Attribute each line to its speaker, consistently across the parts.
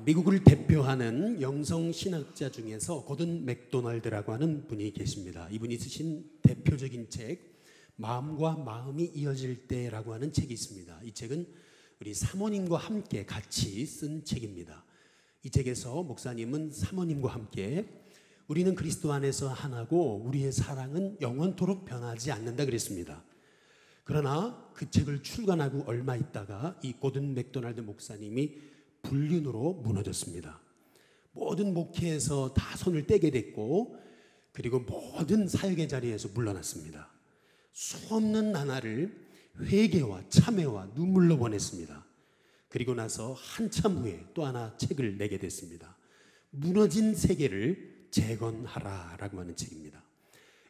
Speaker 1: 미국을 대표하는 영성 신학자 중에서 고든 맥도날드라고 하는 분이 계십니다. 이분이 쓰신 대표적인 책 마음과 마음이 이어질 때라고 하는 책이 있습니다. 이 책은 우리 사모님과 함께 같이 쓴 책입니다. 이 책에서 목사님은 사모님과 함께 우리는 그리스도 안에서 하나고 우리의 사랑은 영원토록 변하지 않는다 그랬습니다. 그러나 그 책을 출간하고 얼마 있다가 이 고든 맥도날드 목사님이 불륜으로 무너졌습니다. 모든 목회에서 다 손을 떼게 됐고, 그리고 모든 사역의 자리에서 물러났습니다. 수없는 나날을 회개와 참회와 눈물로 보냈습니다. 그리고 나서 한참 후에 또 하나 책을 내게 됐습니다. 무너진 세계를 재건하라라고 하는 책입니다.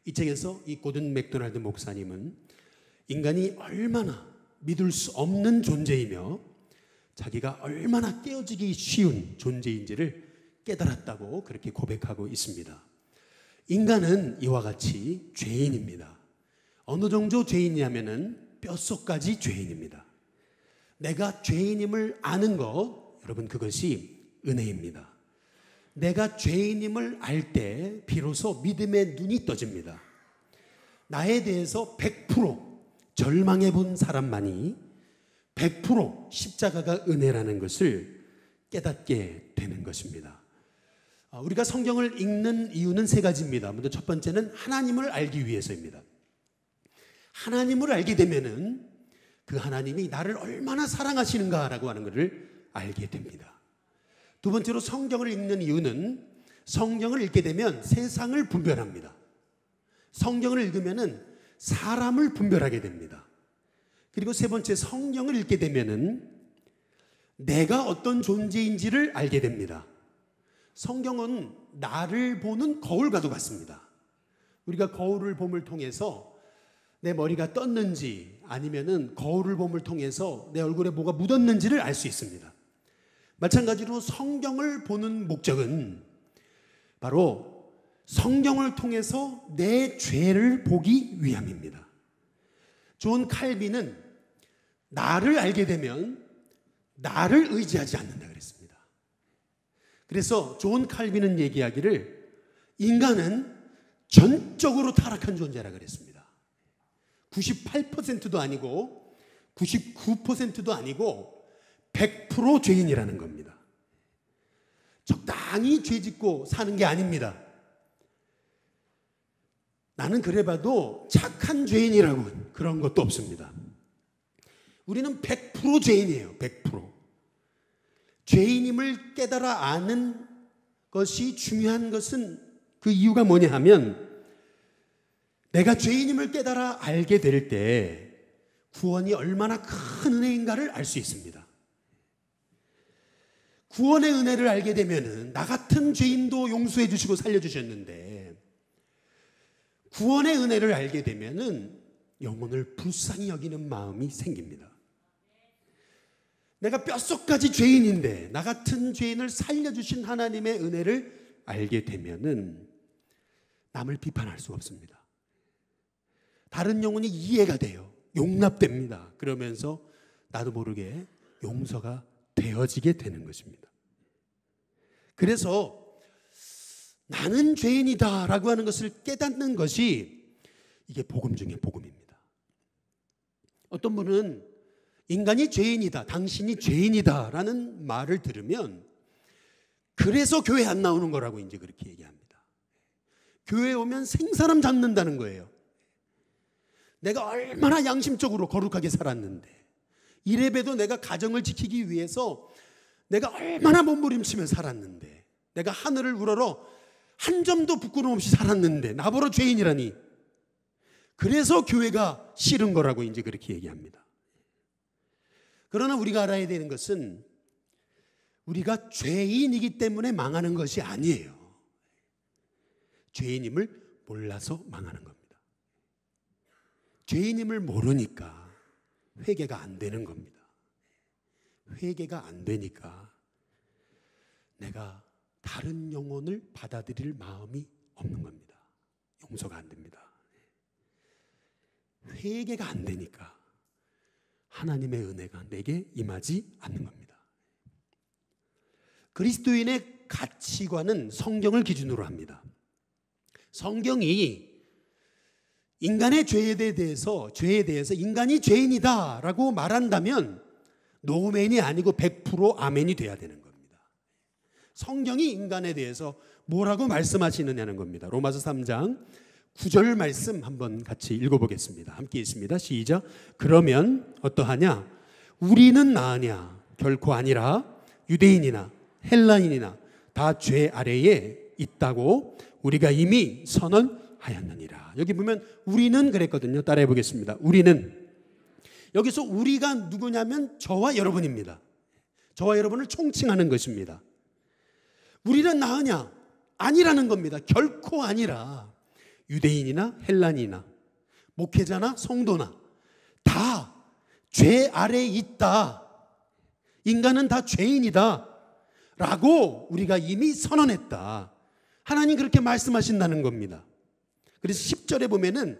Speaker 1: 이 책에서 이 고든 맥도날드 목사님은 인간이 얼마나 믿을 수 없는 존재이며 자기가 얼마나 깨어지기 쉬운 존재인지를 깨달았다고 그렇게 고백하고 있습니다. 인간은 이와 같이 죄인입니다. 어느 정도 죄인이냐면은 뼛속까지 죄인입니다. 내가 죄인임을 아는 것, 여러분, 그것이 은혜입니다. 내가 죄인임을 알 때 비로소 믿음의 눈이 떠집니다. 나에 대해서 100% 절망해 본 사람만이 100% 십자가가 은혜라는 것을 깨닫게 되는 것입니다. 우리가 성경을 읽는 이유는 세 가지입니다. 먼저 첫 번째는 하나님을 알기 위해서입니다. 하나님을 알게 되면은 그 하나님이 나를 얼마나 사랑하시는가라고 하는 것을 알게 됩니다. 두 번째로 성경을 읽는 이유는 성경을 읽게 되면 세상을 분별합니다. 성경을 읽으면은 사람을 분별하게 됩니다. 그리고 세 번째, 성경을 읽게 되면은 내가 어떤 존재인지를 알게 됩니다. 성경은 나를 보는 거울과도 같습니다. 우리가 거울을 봄을 통해서 내 머리가 떴는지 아니면은 거울을 봄을 통해서 내 얼굴에 뭐가 묻었는지를 알 수 있습니다. 마찬가지로 성경을 보는 목적은 바로 성경을 통해서 내 죄를 보기 위함입니다. 존 칼빈은 나를 알게 되면 나를 의지하지 않는다 그랬습니다. 그래서 존 칼빈은 얘기하기를 인간은 전적으로 타락한 존재라 그랬습니다. 98%도 아니고 99%도 아니고 100% 죄인이라는 겁니다. 적당히 죄 짓고 사는 게 아닙니다. 나는 그래봐도 착한 죄인이라고 그런 것도 없습니다. 우리는 100% 죄인이에요. 100%. 죄인임을 깨달아 아는 것이 중요한 것은 그 이유가 뭐냐 하면 내가 죄인임을 깨달아 알게 될 때 구원이 얼마나 큰 은혜인가를 알 수 있습니다. 구원의 은혜를 알게 되면은 나 같은 죄인도 용서해 주시고 살려 주셨는데 구원의 은혜를 알게 되면은 영혼을 불쌍히 여기는 마음이 생깁니다. 내가 뼛속까지 죄인인데 나 같은 죄인을 살려주신 하나님의 은혜를 알게 되면은 남을 비판할 수 없습니다. 다른 영혼이 이해가 돼요. 용납됩니다. 그러면서 나도 모르게 용서가 되어지게 되는 것입니다. 그래서 나는 죄인이다 라고 하는 것을 깨닫는 것이 이게 복음 중에 복음입니다. 어떤 분은 인간이 죄인이다, 당신이 죄인이다 라는 말을 들으면 그래서 교회 안 나오는 거라고 이제 그렇게 얘기합니다. 교회에 오면 생사람 잡는다는 거예요. 내가 얼마나 양심적으로 거룩하게 살았는데 이래봬도 내가 가정을 지키기 위해서 내가 얼마나 몸부림치며 살았는데 내가 하늘을 우러러 한 점도 부끄러움 없이 살았는데 나보러 죄인이라니. 그래서 교회가 싫은 거라고 이제 그렇게 얘기합니다. 그러나 우리가 알아야 되는 것은 우리가 죄인이기 때문에 망하는 것이 아니에요. 죄인임을 몰라서 망하는 겁니다. 죄인임을 모르니까 회개가 안 되는 겁니다. 회개가 안 되니까 내가 다른 영혼을 받아들일 마음이 없는 겁니다. 용서가 안 됩니다. 회개가 안 되니까 하나님의 은혜가 내게 임하지 않는 겁니다. 그리스도인의 가치관은 성경을 기준으로 합니다. 성경이 인간의 죄에 대해서 인간이 죄인이다라고 말한다면 노맨이 아니고 100% 아멘이 돼야 되는 겁니다. 성경이 인간에 대해서 뭐라고 말씀하시느냐는 겁니다. 로마서 3장 9절 말씀 한번 같이 읽어보겠습니다. 함께 있습니다. 시작. 그러면 어떠하냐? 우리는 나으냐? 결코 아니라 유대인이나 헬라인이나 다 죄 아래에 있다고 우리가 이미 선언하였느니라. 여기 보면 우리는 그랬거든요. 따라해 보겠습니다. 우리는. 여기서 우리가 누구냐면 저와 여러분입니다. 저와 여러분을 총칭하는 것입니다. 우리는 나으냐? 아니라는 겁니다. 결코 아니라 유대인이나 헬라인이나 목회자나 성도나 다 죄 아래에 있다. 인간은 다 죄인이다 라고 우리가 이미 선언했다. 하나님 그렇게 말씀하신다는 겁니다. 그래서 10절에 보면은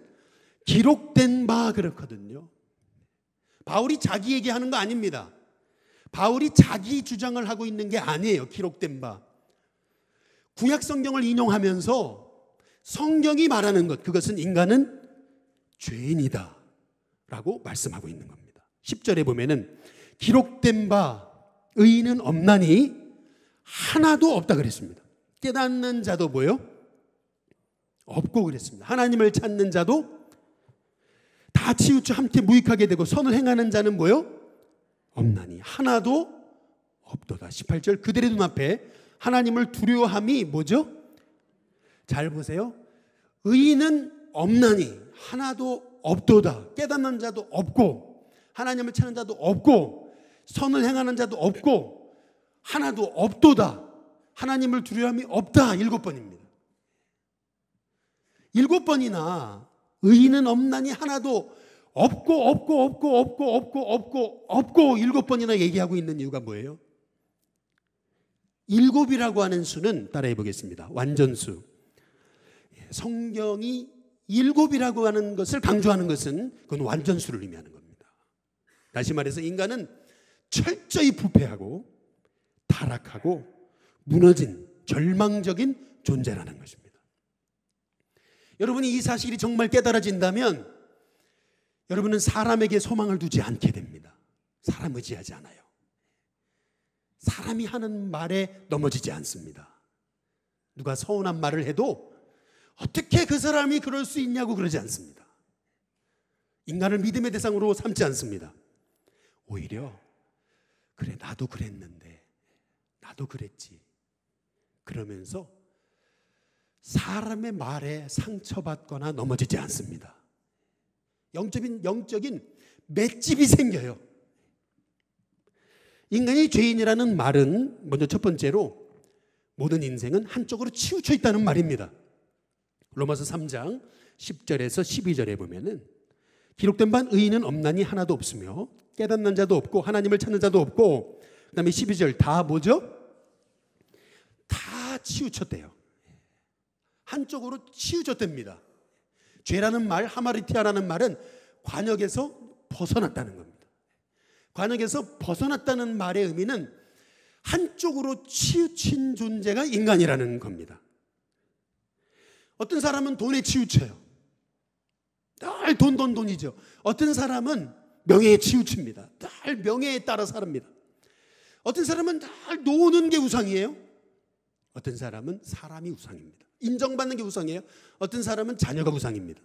Speaker 1: 기록된 바 그렇거든요. 바울이 자기 얘기하는 거 아닙니다. 바울이 자기 주장을 하고 있는 게 아니에요. 기록된 바. 구약 성경을 인용하면서 성경이 말하는 것, 그것은 인간은 죄인이다 라고 말씀하고 있는 겁니다. 10절에 보면은 기록된 바 의인은 없나니 하나도 없다 그랬습니다. 깨닫는 자도 뭐요? 없고 그랬습니다. 하나님을 찾는 자도 다 치우쳐 함께 무익하게 되고 선을 행하는 자는 뭐요? 없나니 하나도 없도다. 18절 그들의 눈앞에 하나님을 두려워함이 뭐죠? 잘 보세요. 의인은 없나니 하나도 없도다. 깨닫는 자도 없고 하나님을 찾는 자도 없고 선을 행하는 자도 없고 하나도 없도다. 하나님을 두려움이 없다. 7번입니다. 7번이나 의인은 없나니 하나도 없고 7번이나 얘기하고 있는 이유가 뭐예요? 7이라고 하는 수는 따라해 보겠습니다. 완전수. 성경이 7이라고 하는 것을 강조하는 것은 그건 완전수를 의미하는 겁니다. 다시 말해서 인간은 철저히 부패하고 타락하고 무너진 절망적인 존재라는 것입니다. 여러분이 이 사실이 정말 깨달아진다면 여러분은 사람에게 소망을 두지 않게 됩니다. 사람 의지하지 않아요. 사람이 하는 말에 넘어지지 않습니다. 누가 서운한 말을 해도 어떻게 그 사람이 그럴 수 있냐고 그러지 않습니다. 인간을 믿음의 대상으로 삼지 않습니다. 오히려 그래 나도 그랬는데 나도 그랬지 그러면서 사람의 말에 상처받거나 넘어지지 않습니다. 영적인 맷집이 생겨요. 인간이 죄인이라는 말은 먼저 첫 번째로 모든 인생은 한쪽으로 치우쳐 있다는 말입니다. 로마서 3장 10절에서 12절에 보면은 기록된 바 의인은 없나니 하나도 없으며 깨닫는 자도 없고 하나님을 찾는 자도 없고 그 다음에 12절 다 뭐죠? 다 치우쳤대요. 한쪽으로 치우쳤답니다. 죄라는 말, 하마르티아라는 말은 관역에서 벗어났다는 겁니다. 관역에서 벗어났다는 말의 의미는 한쪽으로 치우친 존재가 인간이라는 겁니다. 어떤 사람은 돈에 치우쳐요. 늘 돈이죠. 어떤 사람은 명예에 치우칩니다. 늘 명예에 따라 삽니다. 어떤 사람은 늘 노는 게 우상이에요. 어떤 사람은 사람이 우상입니다. 인정받는 게 우상이에요. 어떤 사람은 자녀가 우상입니다.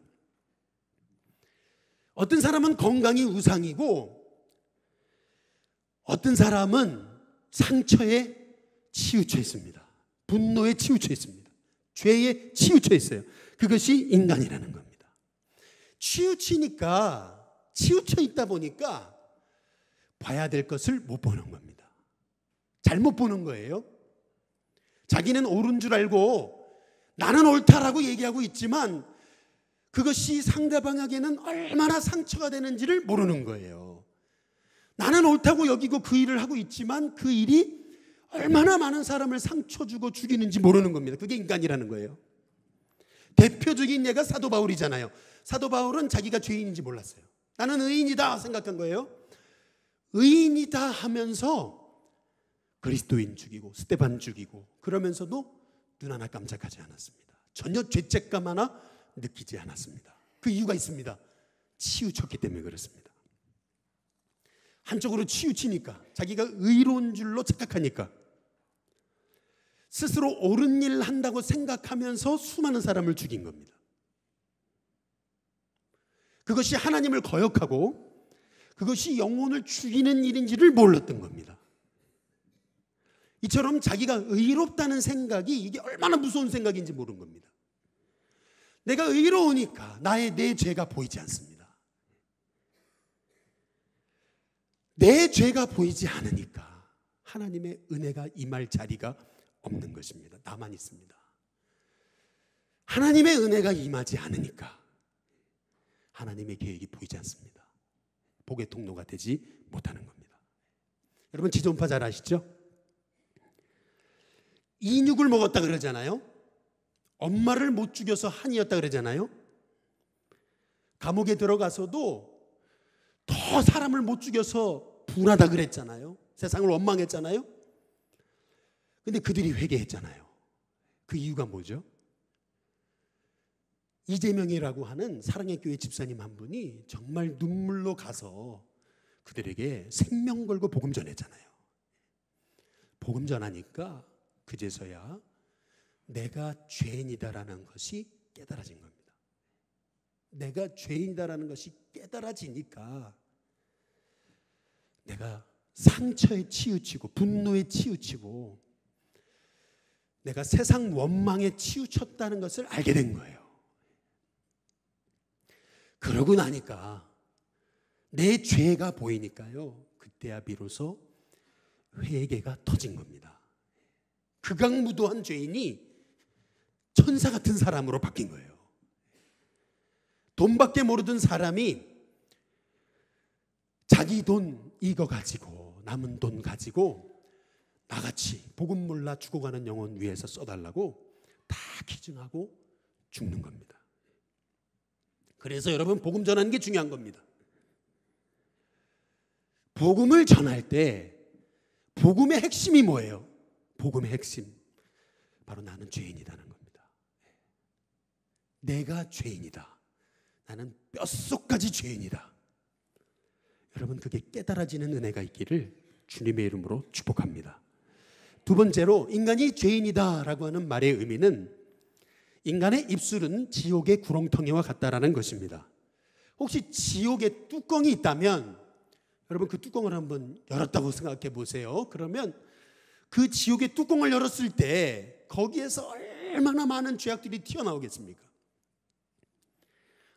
Speaker 1: 어떤 사람은 건강이 우상이고 어떤 사람은 상처에 치우쳐 있습니다. 분노에 치우쳐 있습니다. 죄에 치우쳐 있어요. 그것이 인간이라는 겁니다. 치우치니까 치우쳐 있다 보니까 봐야 될 것을 못 보는 겁니다. 잘못 보는 거예요. 자기는 옳은 줄 알고 나는 옳다라고 얘기하고 있지만 그것이 상대방에게는 얼마나 상처가 되는지를 모르는 거예요. 나는 옳다고 여기고 그 일을 하고 있지만 그 일이 얼마나 많은 사람을 상처 주고 죽이는지 모르는 겁니다. 그게 인간이라는 거예요. 대표적인 예가 사도 바울이잖아요. 사도 바울은 자기가 죄인인지 몰랐어요. 나는 의인이다 생각한 거예요. 의인이다 하면서 그리스도인 죽이고 스데반 죽이고 그러면서도 눈 하나 깜짝하지 않았습니다. 전혀 죄책감 하나 느끼지 않았습니다. 그 이유가 있습니다. 치우쳤기 때문에 그렇습니다. 한쪽으로 치우치니까, 자기가 의로운 줄로 착각하니까, 스스로 옳은 일을 한다고 생각하면서 수많은 사람을 죽인 겁니다. 그것이 하나님을 거역하고 그것이 영혼을 죽이는 일인지를 몰랐던 겁니다. 이처럼 자기가 의롭다는 생각이 이게 얼마나 무서운 생각인지 모르는 겁니다. 내가 의로우니까 내 죄가 보이지 않습니다. 내 죄가 보이지 않으니까 하나님의 은혜가 임할 자리가 없는 것입니다. 나만 있습니다. 하나님의 은혜가 임하지 않으니까 하나님의 계획이 보이지 않습니다. 복의 통로가 되지 못하는 겁니다. 여러분 지존파 잘 아시죠? 인육을 먹었다 그러잖아요. 엄마를 못 죽여서 한이었다 그러잖아요. 감옥에 들어가서도 더 사람을 못 죽여서 분하다 그랬잖아요. 세상을 원망했잖아요. 근데 그들이 회개했잖아요. 그 이유가 뭐죠? 이재명이라고 하는 사랑의 교회 집사님 한 분이 정말 눈물로 가서 그들에게 생명 걸고 복음 전했잖아요. 복음 전하니까 그제서야 내가 죄인이다라는 것이 깨달아진 겁니다. 내가 죄인이다라는 것이 깨달아지니까 내가 상처에 치우치고 분노에 치우치고 내가 세상 원망에 치우쳤다는 것을 알게 된 거예요. 그러고 나니까 내 죄가 보이니까요, 그때야 비로소 회개가 터진 겁니다. 극악무도한 죄인이 천사 같은 사람으로 바뀐 거예요. 돈밖에 모르던 사람이 자기 돈 이거 가지고, 남은 돈 가지고 나같이 복음 몰라 죽어가는 영혼 위해서 써달라고 다 기증하고 죽는 겁니다. 그래서 여러분 복음 전하는 게 중요한 겁니다. 복음을 전할 때 복음의 핵심이 뭐예요? 복음의 핵심 바로 나는 죄인이라는 겁니다. 내가 죄인이다. 나는 뼛속까지 죄인이다. 여러분 그게 깨달아지는 은혜가 있기를 주님의 이름으로 축복합니다. 두 번째로 인간이 죄인이다라고 하는 말의 의미는 인간의 입술은 지옥의 구렁텅이와 같다라는 것입니다. 혹시 지옥에 뚜껑이 있다면 여러분 그 뚜껑을 한번 열었다고 생각해 보세요. 그러면 그 지옥의 뚜껑을 열었을 때 거기에서 얼마나 많은 죄악들이 튀어나오겠습니까?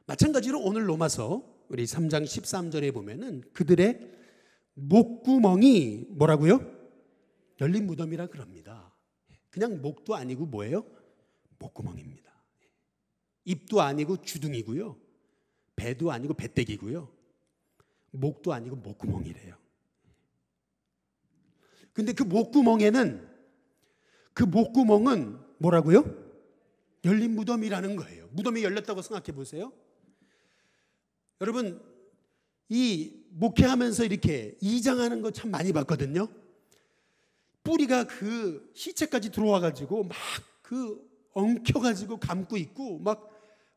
Speaker 1: 마찬가지로 오늘 로마서 우리 3장 13절에 보면은 그들의 목구멍이 뭐라고요? 열린 무덤이라 그럽니다. 그냥 목도 아니고 뭐예요? 목구멍입니다. 입도 아니고 주둥이고요. 배도 아니고 배때기고요. 목도 아니고 목구멍이래요. 근데 그 목구멍은 뭐라고요? 열린 무덤이라는 거예요. 무덤이 열렸다고 생각해 보세요. 여러분 이 목회하면서 이렇게 이장하는 거 참 많이 봤거든요. 뿌리가 그 시체까지 들어와가지고 막 그 엉켜가지고 감고 있고 막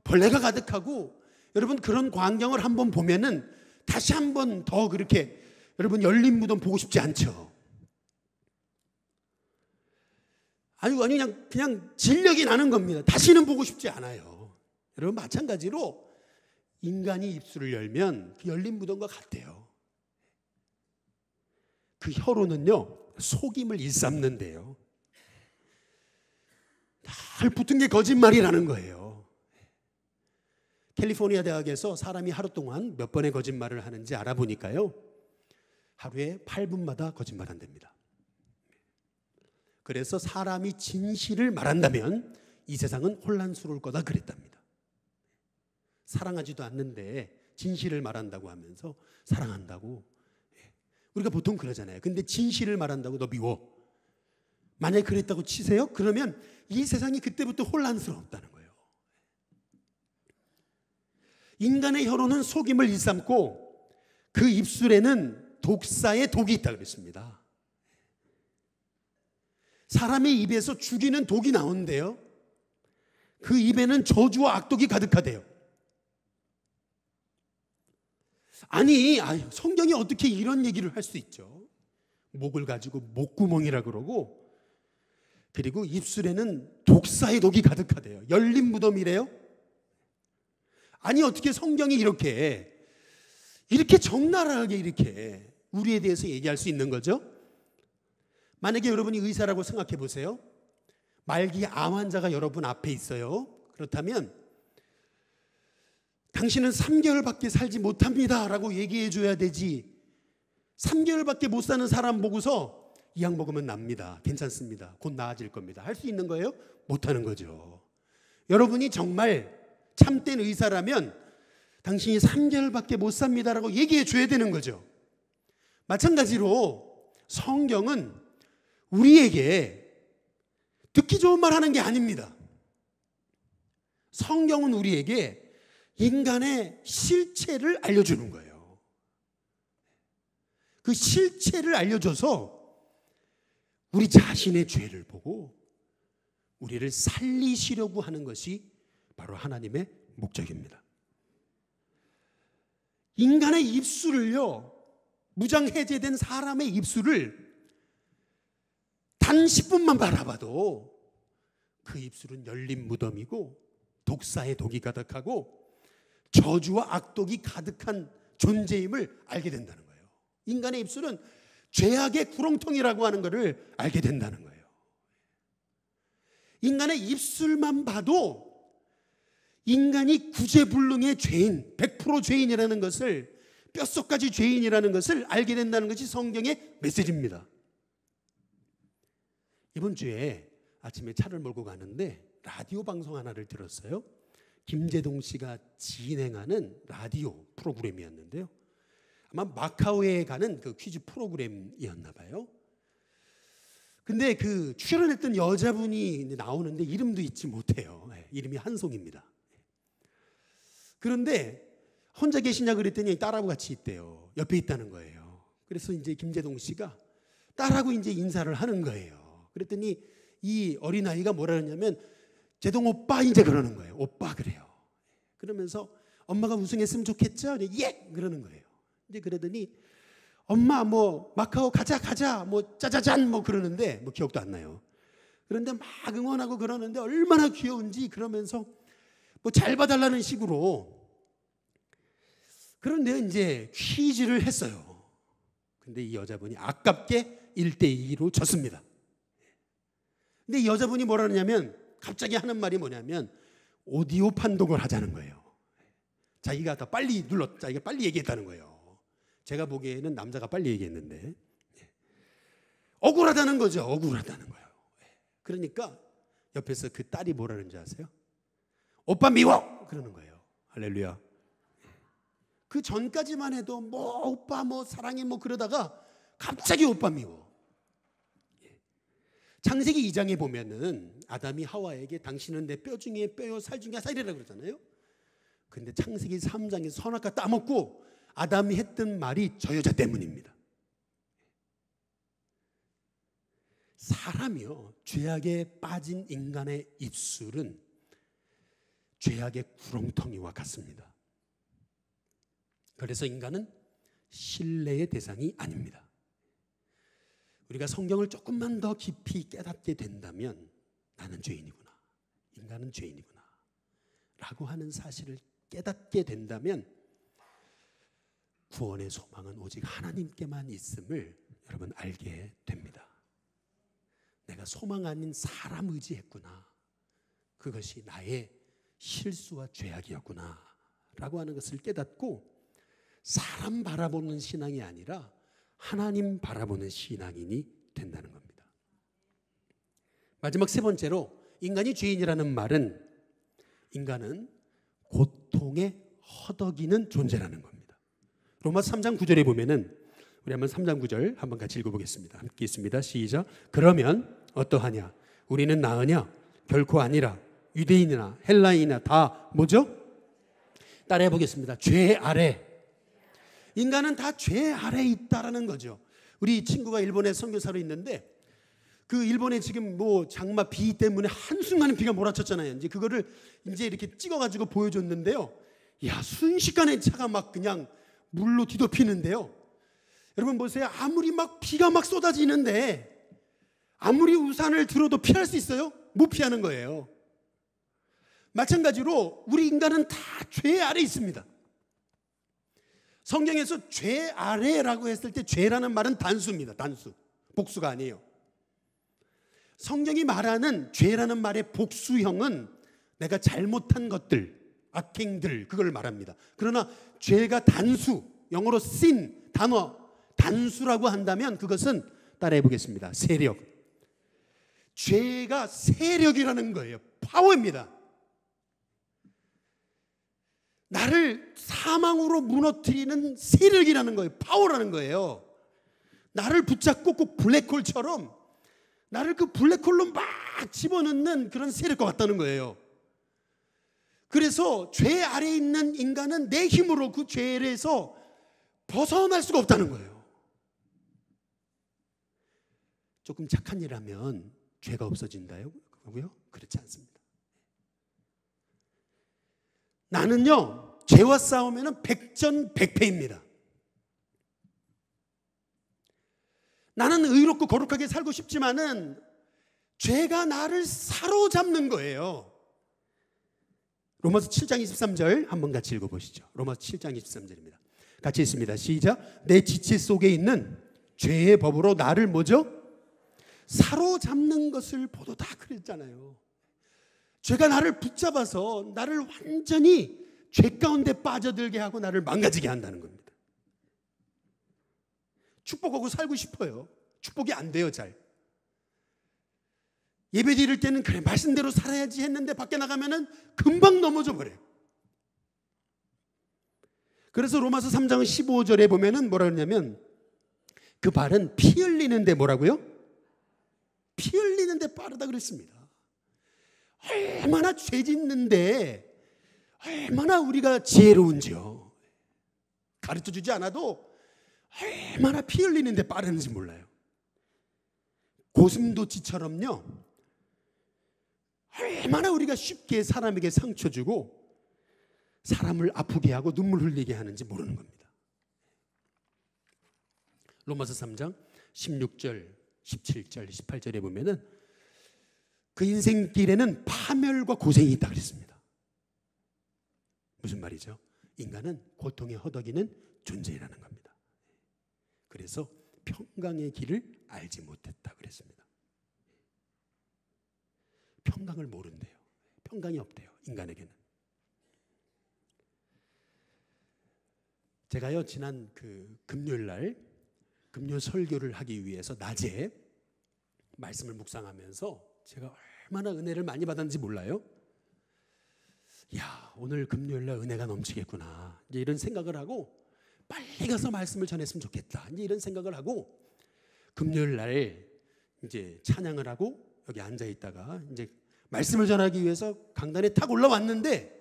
Speaker 1: 벌레가 가득하고, 여러분 그런 광경을 한번 보면은 다시 한번 더 그렇게 여러분 열린 무덤 보고 싶지 않죠. 아니 그냥 진력이 나는 겁니다. 다시는 보고 싶지 않아요. 여러분 마찬가지로 인간이 입술을 열면 그 열린 무덤과 같아요. 그 혀로는요 속임을 일삼는데요. 날 붙은 게 거짓말이라는 거예요. 캘리포니아 대학에서 사람이 하루 동안 몇 번의 거짓말을 하는지 알아보니까요, 하루에 8분마다 거짓말한답니다. 그래서 사람이 진실을 말한다면 이 세상은 혼란스러울 거다 그랬답니다. 사랑하지도 않는데 진실을 말한다고 하면서 사랑한다고. 우리가 보통 그러잖아요. 근데 진실을 말한다고 너 미워. 만약에 그랬다고 치세요? 그러면 이 세상이 그때부터 혼란스럽다는 거예요. 인간의 혀로는 속임을 일삼고 그 입술에는 독사의 독이 있다고 그랬습니다. 사람의 입에서 죽이는 독이 나오는데요, 그 입에는 저주와 악독이 가득하대요. 아니, 성경이 어떻게 이런 얘기를 할 수 있죠? 목을 가지고 목구멍이라 그러고, 그리고 입술에는 독사의 독이 가득하대요. 열린 무덤이래요. 아니, 어떻게 성경이 이렇게 적나라하게 이렇게 우리에 대해서 얘기할 수 있는 거죠? 만약에 여러분이 의사라고 생각해 보세요. 말기 암 환자가 여러분 앞에 있어요. 그렇다면 당신은 3개월밖에 살지 못합니다 라고 얘기해 줘야 되지, 3개월밖에 못 사는 사람 보고서 이 약 먹으면 납니다, 괜찮습니다, 곧 나아질 겁니다, 할 수 있는 거예요? 못하는 거죠. 여러분이 정말 참된 의사라면 당신이 3개월밖에 못 삽니다 라고 얘기해 줘야 되는 거죠. 마찬가지로 성경은 우리에게 듣기 좋은 말 하는 게 아닙니다. 성경은 우리에게 인간의 실체를 알려주는 거예요. 그 실체를 알려줘서 우리 자신의 죄를 보고 우리를 살리시려고 하는 것이 바로 하나님의 목적입니다. 인간의 입술을요, 무장해제된 사람의 입술을 단 10분만 바라봐도 그 입술은 열린 무덤이고 독사의 독이 가득하고 저주와 악독이 가득한 존재임을 알게 된다는 거예요. 인간의 입술은 죄악의 구렁텅이라고 하는 것을 알게 된다는 거예요. 인간의 입술만 봐도 인간이 구제불능의 죄인, 100% 죄인이라는 것을, 뼛속까지 죄인이라는 것을 알게 된다는 것이 성경의 메시지입니다. 이번 주에 아침에 차를 몰고 가는데 라디오 방송 하나를 들었어요. 김재동 씨가 진행하는 라디오 프로그램이었는데요, 아마 마카오에 가는 그 퀴즈 프로그램이었나 봐요. 근데 그 출연했던 여자분이 나오는데 이름도 잊지 못해요. 이름이 한송입니다. 그런데 혼자 계시냐 그랬더니 딸하고 같이 있대요. 옆에 있다는 거예요. 그래서 이제 김재동 씨가 딸하고 이제 인사를 하는 거예요. 그랬더니 이 어린아이가 뭐라 그러냐면 재동 오빠 이제 그러는 거예요. 오빠 그래요. 그러면서 엄마가 우승했으면 좋겠죠? 예! 그러는 거예요. 이제 그러더니 엄마 뭐 마카오 가자 뭐 짜자잔 뭐 그러는데 뭐 기억도 안 나요. 그런데 막 응원하고 그러는데 얼마나 귀여운지, 그러면서 뭐 잘 봐달라는 식으로. 그런데 이제 퀴즈를 했어요. 근데 이 여자분이 아깝게 1대2로 졌습니다. 근데 이 여자분이 뭐라 그러냐면, 갑자기 하는 말이 뭐냐면 오디오 판독을 하자는 거예요. 자기가 더 빨리 자기가 빨리 얘기했다는 거예요. 제가 보기에는 남자가 빨리 얘기했는데, 억울하다는 거죠. 억울하다는 거예요. 그러니까 옆에서 그 딸이 뭐라는 줄 아세요? 오빠 미워! 그러는 거예요. 할렐루야. 그 전까지만 해도 뭐 오빠 뭐 사랑해 뭐 그러다가 갑자기 오빠 미워. 창세기 2장에 보면은 아담이 하와에게 당신은 내 뼈 중에 뼈요 살 중에 살이라고 그러잖아요. 근데 창세기 3장에서 선악과 따먹고 아담이 했던 말이 저 여자 때문입니다. 사람이요, 죄악에 빠진 인간의 입술은 죄악의 구렁텅이와 같습니다. 그래서 인간은 신뢰의 대상이 아닙니다. 우리가 성경을 조금만 더 깊이 깨닫게 된다면 나는 죄인이구나, 인간은 죄인이구나 라고 하는 사실을 깨닫게 된다면 구원의 소망은 오직 하나님께만 있음을 여러분 알게 됩니다. 내가 소망 아닌 사람 의지했구나, 그것이 나의 실수와 죄악이었구나 라고 하는 것을 깨닫고 사람 바라보는 신앙이 아니라 하나님 바라보는 신앙인이 된다는 겁니다. 마지막 세 번째로, 인간이 죄인이라는 말은 인간은 고통에 허덕이는 존재라는 겁니다. 로마서 3장 9절에 보면은, 우리 한번 3장 9절 한번 같이 읽어보겠습니다. 함께 있습니다. 시작. 그러면 어떠하냐? 우리는 나으냐? 결코 아니라. 유대인이나 헬라인이나 다 뭐죠? 따라해 보겠습니다. 죄 아래. 인간은 다 죄 아래에 있다라는 거죠. 우리 친구가 일본에 선교사로 있는데 그 일본에 지금 뭐 장마 비 때문에 한순간에 비가 몰아쳤잖아요. 이제 그거를 이제 이렇게 찍어가지고 보여줬는데요. 야, 순식간에 차가 막 그냥 물로 뒤덮이는데요. 여러분 보세요. 아무리 막 비가 막 쏟아지는데 아무리 우산을 들어도 피할 수 있어요? 못 피하는 거예요. 마찬가지로 우리 인간은 다 죄 아래 있습니다. 성경에서 죄 아래라고 했을 때 죄라는 말은 단수입니다. 단수. 복수가 아니에요. 성경이 말하는 죄라는 말의 복수형은 내가 잘못한 것들, 악행들, 그걸 말합니다. 그러나 죄가 단수, 영어로 sin, 단어, 단수라고 한다면 그것은 따라해 보겠습니다. 세력. 죄가 세력이라는 거예요. 파워입니다. 나를 사망으로 무너뜨리는 세력이라는 거예요. 파워라는 거예요. 나를 붙잡고 꼭 블랙홀처럼 나를 그 블랙홀로 막 집어넣는 그런 세력과 같다는 거예요. 그래서 죄 아래에 있는 인간은 내 힘으로 그 죄에서 벗어날 수가 없다는 거예요. 조금 착한 일 하면 죄가 없어진다고요? 그렇지 않습니다. 나는요, 죄와 싸우면 백전백패입니다. 나는 의롭고 거룩하게 살고 싶지만은 죄가 나를 사로잡는 거예요. 로마서 7장 23절 한번 같이 읽어보시죠. 로마서 7장 23절입니다. 같이 읽습니다. 시작. 내 지체 속에 있는 죄의 법으로 나를 뭐죠? 사로잡는 것을 보도 다 그랬잖아요. 죄가 나를 붙잡아서 나를 완전히 죄 가운데 빠져들게 하고 나를 망가지게 한다는 겁니다. 축복하고 살고 싶어요. 축복이 안 돼요, 잘. 예배 드릴 때는 그래 말씀대로 살아야지 했는데 밖에 나가면은 금방 넘어져 버려요. 그래서 로마서 3장 15절에 보면은 뭐라 그러냐면 그 발은 피 흘리는데 뭐라고요? 피 흘리는데 빠르다 그랬습니다. 얼마나 죄 짓는데 얼마나 우리가 지혜로운지요. 가르쳐주지 않아도 얼마나 피 흘리는데 빠르는지 몰라요. 고슴도치처럼요, 얼마나 우리가 쉽게 사람에게 상처 주고 사람을 아프게 하고 눈물 흘리게 하는지 모르는 겁니다. 로마서 3장 16절, 17절, 18절에 보면은 그 인생길에는 파멸과 고생이 있다 그랬습니다. 무슨 말이죠? 인간은 고통에 허덕이는 존재라는 겁니다. 그래서 평강의 길을 알지 못했다 그랬습니다. 평강을 모른대요. 평강이 없대요, 인간에게는. 제가요, 지난 그 금요일 날 금요 설교를 하기 위해서 낮에 말씀을 묵상하면서 제가 얼마나 은혜를 많이 받았는지 몰라요. 야, 오늘 금요일 날 은혜가 넘치겠구나, 이제 이런 생각을 하고 빨리 가서 말씀을 전했으면 좋겠다, 이제 이런 생각을 하고 금요일 날 이제 찬양을 하고 여기 앉아 있다가 이제 말씀을 전하기 위해서 강단에 탁 올라왔는데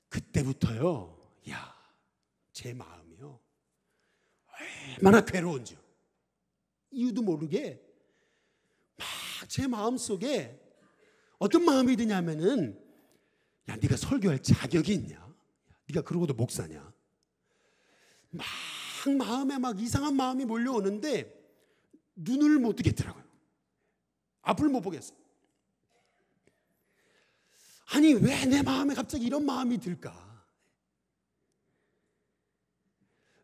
Speaker 1: 그때부터요, 야, 제 마음이요 얼마나 괴로운지요. 이유도 모르게 막 제 마음 속에 어떤 마음이 드냐면은, 야, 네가 설교할 자격이 있냐? 네가 그러고도 목사냐? 막 마음에 막 이상한 마음이 몰려오는데 눈을 못 뜨겠더라고요. 앞을 못 보겠어요. 아니, 왜 내 마음에 갑자기 이런 마음이 들까?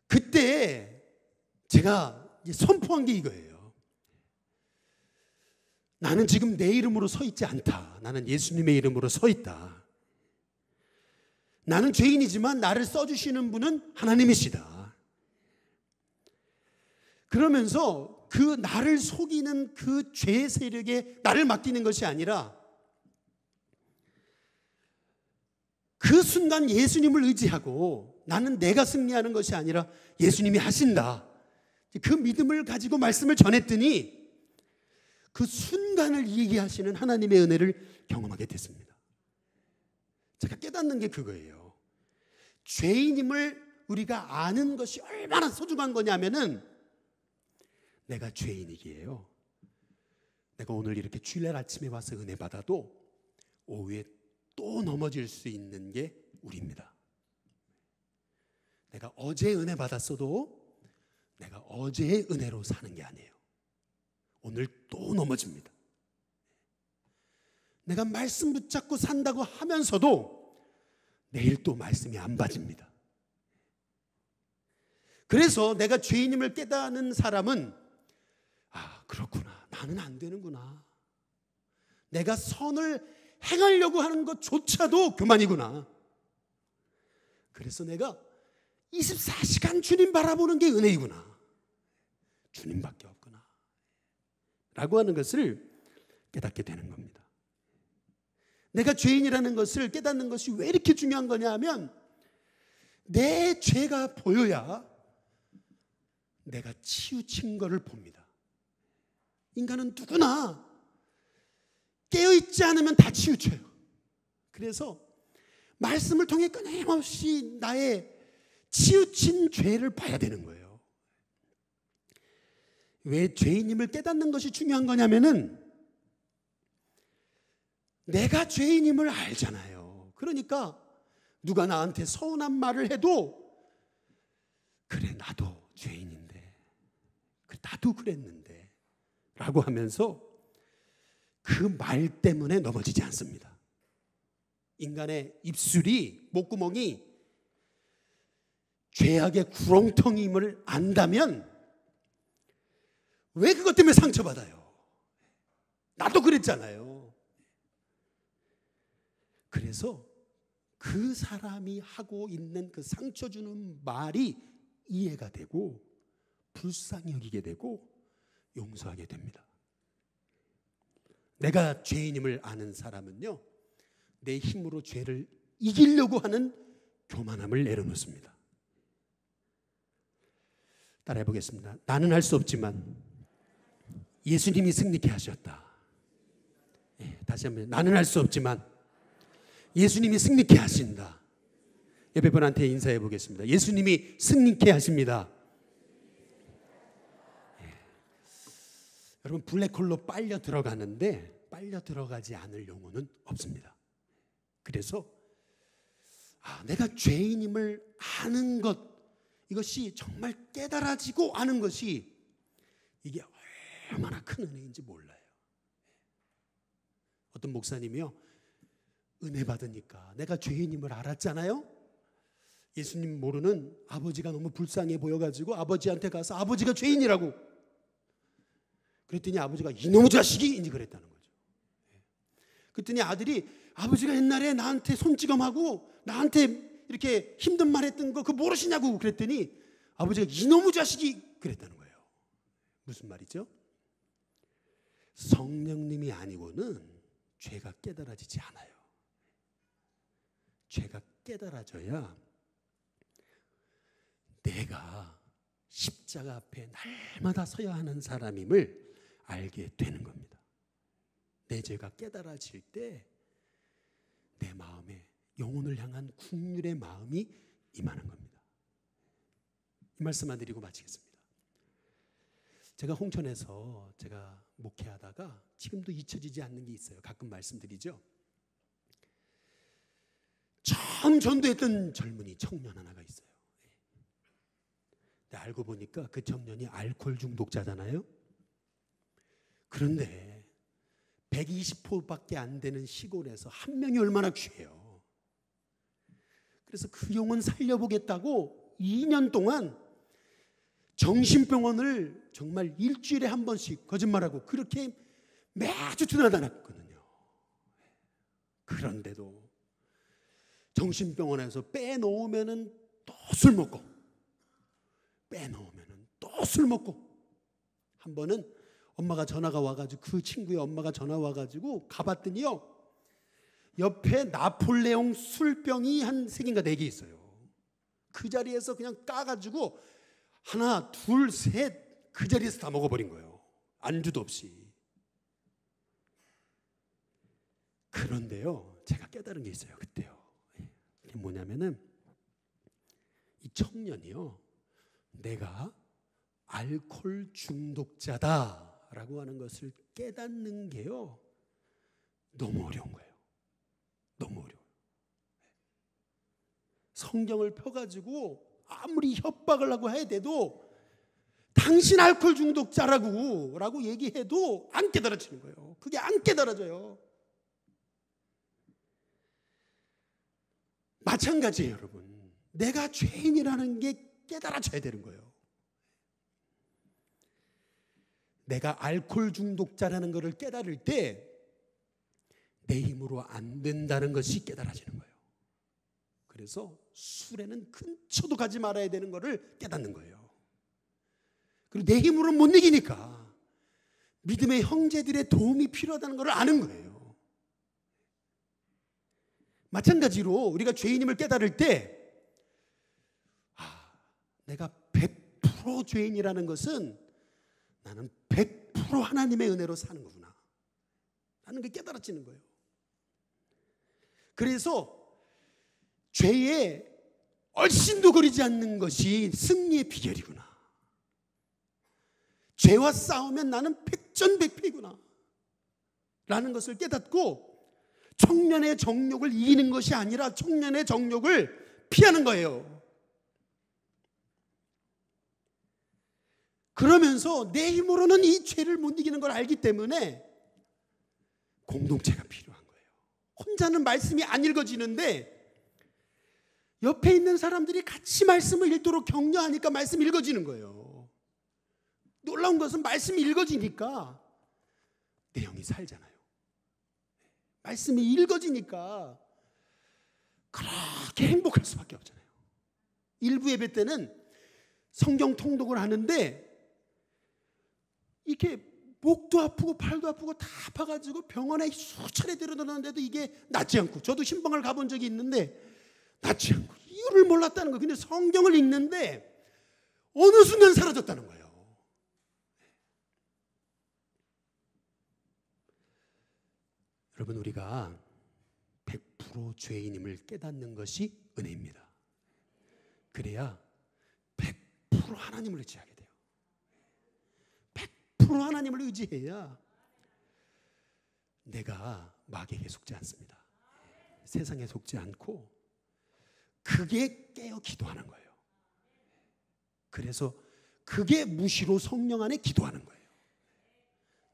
Speaker 1: 그때 제가 선포한 게 이거예요. 나는 지금 내 이름으로 서 있지 않다. 나는 예수님의 이름으로 서 있다. 나는 죄인이지만 나를 써주시는 분은 하나님이시다. 그러면서 그 나를 속이는 그 죄의 세력에 나를 맡기는 것이 아니라 그 순간 예수님을 의지하고 나는 내가 승리하는 것이 아니라 예수님이 하신다, 그 믿음을 가지고 말씀을 전했더니 그 순간을 얘기하시는 하나님의 은혜를 경험하게 됐습니다. 제가 깨닫는 게 그거예요. 죄인임을 우리가 아는 것이 얼마나 소중한 거냐면은 내가 죄인이기에요. 내가 오늘 이렇게 주일날 아침에 와서 은혜 받아도 오후에 또 넘어질 수 있는 게 우리입니다. 내가 어제 은혜 받았어도 내가 어제의 은혜로 사는 게 아니에요. 오늘 또 넘어집니다. 내가 말씀 붙잡고 산다고 하면서도 내일 또 말씀이 안 받집니다. 그래서 내가 죄인임을 깨닫는 사람은 그렇구나, 나는 안 되는구나, 내가 선을 행하려고 하는 것조차도 교만이구나, 그래서 내가 24시간 주님 바라보는 게 은혜이구나, 주님밖에 없구나 라고 하는 것을 깨닫게 되는 겁니다. 내가 죄인이라는 것을 깨닫는 것이 왜 이렇게 중요한 거냐 하면, 내 죄가 보여야 내가 치우친 것을 봅니다. 인간은 누구나 깨어있지 않으면 다 치우쳐요. 그래서 말씀을 통해 끊임없이 나의 치우친 죄를 봐야 되는 거예요. 왜 죄인임을 깨닫는 것이 중요한 거냐면은, 내가 죄인임을 알잖아요. 그러니까 누가 나한테 서운한 말을 해도, 그래 나도 죄인인데, 그래 나도 그랬는데 라고 하면서 그 말 때문에 넘어지지 않습니다. 인간의 입술이, 목구멍이 죄악의 구렁텅이임을 안다면 왜 그것 때문에 상처받아요? 나도 그랬잖아요. 그래서 그 사람이 하고 있는 그 상처 주는 말이 이해가 되고 불쌍히 여기게 되고 용서하게 됩니다. 내가 죄인임을 아는 사람은요, 내 힘으로 죄를 이기려고 하는 교만함을 내려놓습니다. 따라해 보겠습니다. 나는 할 수 없지만 예수님이 승리케 하셨다. 다시 한번, 나는 할 수 없지만 예수님이 승리케 하신다. 옆에 분한테 인사해 보겠습니다. 예수님이 승리케 하십니다. 여러분, 블랙홀로 빨려 들어가는데 빨려 들어가지 않을 영혼은 없습니다. 그래서 내가 죄인임을 아는 것, 이것이 정말 깨달아지고 아는 것이 이게 얼마나 큰 은혜인지 몰라요. 어떤 목사님이요, 은혜 받으니까 내가 죄인임을 알았잖아요. 예수님 모르는 아버지가 너무 불쌍해 보여가지고 아버지한테 가서 아버지가 죄인이라고 그랬더니 아버지가 이놈의 자식이 이제 그랬다는 거죠. 그랬더니 아들이 아버지가 옛날에 나한테 손찌검하고 나한테 이렇게 힘든 말 했던 거 그거 모르시냐고 그랬더니 아버지가 이놈의 자식이 그랬다는 거예요. 무슨 말이죠? 성령님이 아니고는 죄가 깨달아지지 않아요. 죄가 깨달아져야 내가 십자가 앞에 날마다 서야 하는 사람임을 알게 되는 겁니다. 내 죄가 깨달아질 때 내 마음에 영혼을 향한 국률의 마음이 임하는 겁니다. 이 말씀만 드리고 마치겠습니다. 제가 홍천에서 제가 목회하다가 지금도 잊혀지지 않는 게 있어요. 가끔 말씀드리죠. 처음 전도했던 젊은이 청년 하나가 있어요. 근데 알고 보니까 그 청년이 알코올 중독자잖아요. 그런데 120호밖에 안 되는 시골에서 한 명이 얼마나 귀해요. 그래서 그 영혼 살려보겠다고 2년 동안 정신병원을 정말 일주일에 한 번씩 거짓말하고 그렇게 매주 들어다녔거든요. 그런데도 정신병원에서 빼놓으면은 또 술 먹고, 빼놓으면은 또 술 먹고, 한 번은 엄마가 전화가 와가지고 그 친구의 엄마가 전화 와가지고 가봤더니요, 옆에 나폴레옹 술병이 한 3개인가 4개 있어요. 그 자리에서 그냥 까가지고 하나, 둘, 셋 그 자리에서 다 먹어버린 거예요. 안주도 없이. 그런데요, 제가 깨달은 게 있어요. 그때요. 그게 뭐냐면은 이 청년이요, 내가 알코올 중독자다 죄인이다라고 하는 것을 깨닫는 게요, 너무 어려운 거예요. 너무 어려워요. 성경을 펴가지고 아무리 협박을 하고 해도 당신 알코올 중독자라고 얘기해도 안 깨달아지는 거예요. 그게 안 깨달아져요. 마찬가지예요, 여러분. 내가 죄인이라는 게 깨달아져야 되는 거예요. 내가 알코올 중독자라는 것을 깨달을 때 내 힘으로 안 된다는 것이 깨달아지는 거예요. 그래서 술에는 근처도 가지 말아야 되는 것을 깨닫는 거예요. 그리고 내 힘으로는 못 이기니까 믿음의 형제들의 도움이 필요하다는 것을 아는 거예요. 마찬가지로 우리가 죄인임을 깨달을 때 내가 100% 죄인이라는 것은 나는 100% 하나님의 은혜로 사는 거구나 라는 게 깨달아지는 거예요. 그래서 죄에 얼씬도 거리지 않는 것이 승리의 비결이구나. 죄와 싸우면 나는 백전백패구나 라는 것을 깨닫고 청년의 정욕을 이기는 것이 아니라 청년의 정욕을 피하는 거예요. 그러면서 내 힘으로는 이 죄를 못 이기는 걸 알기 때문에 공동체가 필요한 거예요. 혼자는 말씀이 안 읽어지는데 옆에 있는 사람들이 같이 말씀을 읽도록 격려하니까 말씀이 읽어지는 거예요. 놀라운 것은 말씀이 읽어지니까 내 영이 살잖아요. 말씀이 읽어지니까 그렇게 행복할 수밖에 없잖아요. 일부 예배 때는 성경 통독을 하는데 이렇게 목도 아프고 팔도 아프고 다 아파가지고 병원에 수차례 데려다녔는데도 이게 낫지 않고, 저도 신방을 가본 적이 있는데 낫지 않고 이유를 몰랐다는 거예요. 근데 성경을 읽는데 어느 순간 사라졌다는 거예요. 여러분, 우리가 100% 죄인임을 깨닫는 것이 은혜입니다. 그래야 100% 하나님을 의지하게 돼요. 100% 하나님을 의지해야 내가 마귀에게 속지 않습니다. 세상에 속지 않고 그게 깨어 기도하는 거예요. 그래서 그게 무시로 성령 안에 기도하는 거예요.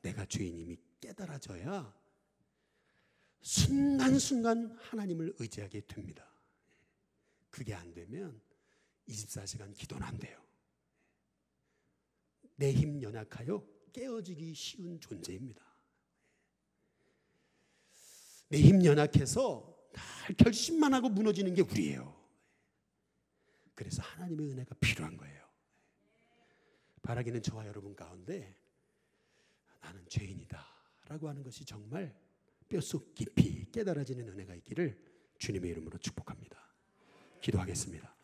Speaker 1: 내가 죄인임이 깨달아져야 순간순간 하나님을 의지하게 됩니다. 그게 안 되면 24시간 기도는 안 돼요. 내 힘 연약하여 깨어지기 쉬운 존재입니다. 내 힘 연약해서 날 결심만 하고 무너지는 게 우리예요. 그래서 하나님의 은혜가 필요한 거예요. 바라기는 저와 여러분 가운데 나는 죄인이다 라고 하는 것이 정말 뼛속 깊이 깨달아지는 은혜가 있기를 주님의 이름으로 축복합니다. 기도하겠습니다.